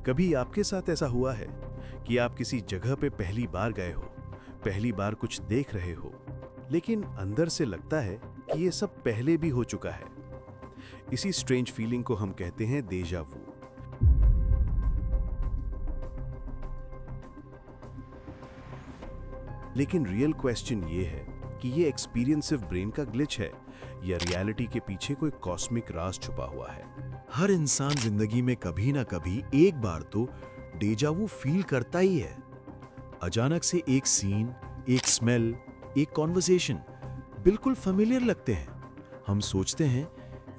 कभी आपके साथ ऐसा हुआ है कि आप किसी जगह पे पहली बार गए हो, पहली बार कुछ देख रहे हो, लेकिन अंदर से लगता है कि ये सब पहले भी हो चुका है। इसी स्ट्रेंज फीलिंग को हम कहते हैं डेजा वू। लेकिन रियल क्वेश्चन ये है कि ये एक्सपीरियंस सिर्फ ब्रेन का ग्लिच है या रियलिटी के पीछे कोई कॉस्मिक राज छुपा हुआ है। हर इंसान जिंदगी में कभी ना कभी एक बार तो डेजा वू फील करता ही है। अचानक से एक सीन, एक स्मेल, एक कॉन्वर्सेशन बिल्कुल फेमिलियर लगते हैं। हम सोचते हैं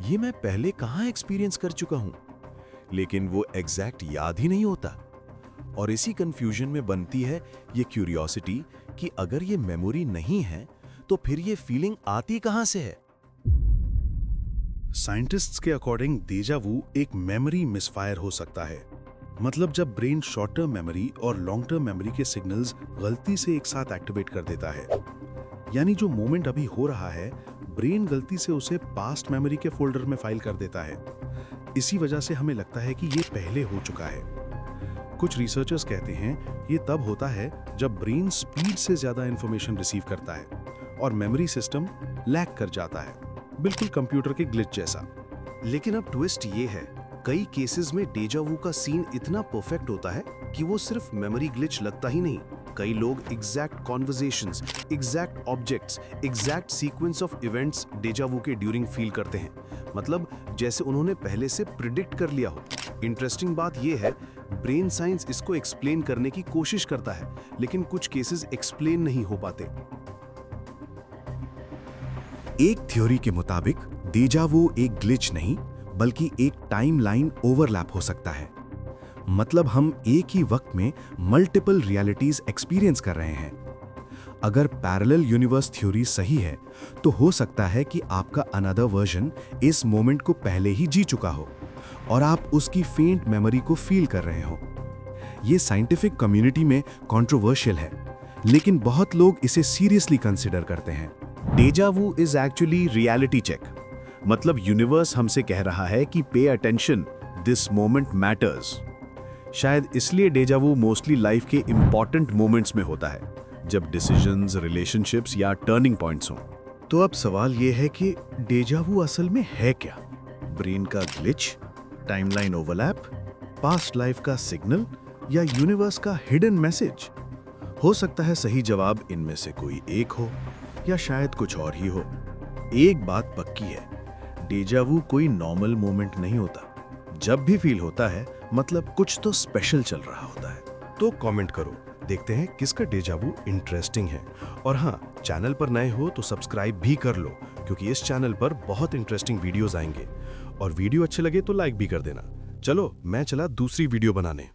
ये मैं पहले कहाँ एक्सपीरियंस कर चुका हूं, लेकिन वो एग्जैक्ट याद ही नहीं होता। और इसी कंफ्यूजन में बनती है ये क्यूरियोसिटी कि अगर ये मेमोरी नहीं है तो फिर ये फीलिंग आती कहां से है। साइंटिस्ट्स के अकॉर्डिंग डेजा वू एक मेमोरी मिसफायर हो सकता है। मतलब जब ब्रेन शॉर्ट टर्म मेमोरी और लॉन्ग टर्म मेमोरी के सिग्नल्स गलती से एक साथ एक्टिवेट कर देता है। यानी जो मोमेंट अभी हो रहा है, ब्रेन गलती से उसे पास्ट मेमोरी के फोल्डर में फाइल कर देता है। इसी वजह से हमें लगता है कि ये पहले हो चुका है। कुछ रिसर्चर्स कहते हैं ये तब होता है जब ब्रेन स्पीड से ज्यादा इंफॉर्मेशन रिसीव करता है और मेमोरी सिस्टम लैग कर जाता है, बिल्कुल कंप्यूटर के ग्लिच जैसा। लेकिन अब ट्विस्ट ये है, कई केसेस में डेजा वू का सीन इतना परफेक्ट होता है कि वो सिर्फ मेमोरी ग्लिच लगता ही नहीं। कई लोग exact conversations, exact objects, exact sequence of events deja vu के ड्यूरिंग फील करते हैं। मतलब जैसे उन्होंने पहले से प्रिडिक्ट कर लिया हो। इंटरेस्टिंग बात यह है, ब्रेन साइंस इसको एक्सप्लेन करने की कोशिश करता है, लेकिन कुछ केसेस एक्सप्लेन नहीं हो पाते। एक थ्योरी के मुताबिक डेजा वू एक ग्लिच नहीं बल्कि एक टाइमलाइन ओवरलैप हो सकता है। मतलब हम एक ही वक्त में मल्टीपल रियलिटीज एक्सपीरियंस कर रहे हैं। अगर पैरेलल यूनिवर्स थ्योरी सही है तो हो सकता है कि आपका अनदर वर्जन इस मोमेंट को पहले ही जी चुका हो और आप उसकी फेंट मेमोरी को फील कर रहे हो। ये साइंटिफिक कम्युनिटी में कंट्रोवर्शियल है, लेकिन बहुत लोग इसे सीरियसली कंसिडर करते हैं। डेजा वू इज एक्चुअली रियलिटी चेक। मतलब यूनिवर्स हमसे कह रहा है कि pay attention, this moment matters. शायद इसलिए डेजा वू मोस्टली लाइफ के इंपॉर्टेंट मोमेंट्स में होता है, जब डिसीजंस, रिलेशनशिप्स या टर्निंग पॉइंट्स हों। तो अब सवाल यह है कि डेजा वू असल में है क्या? ब्रेन का glitch, timeline overlap, past life का सिग्नल या यूनिवर्स का हिडन मैसेज? हो सकता है सही जवाब इनमें से कोई एक हो या शायद कुछ और ही हो। एक बात पक्की है, डेजा वू कोई नॉर्मल मोमेंट नहीं होता। जब भी फील होता है मतलब कुछ तो स्पेशल चल रहा होता है। तो कमेंट करो, देखते हैं किसका डेजा वू इंटरेस्टिंग है। और हाँ, चैनल पर नए हो तो सब्सक्राइब भी कर लो, क्योंकि इस चैनल पर बहुत इंटरेस्टिंग वीडियोस आएंगे। और वीडियो अच्छे लगे तो लाइक भी कर देना। चलो मैं चला दूसरी वीडियो बनाने।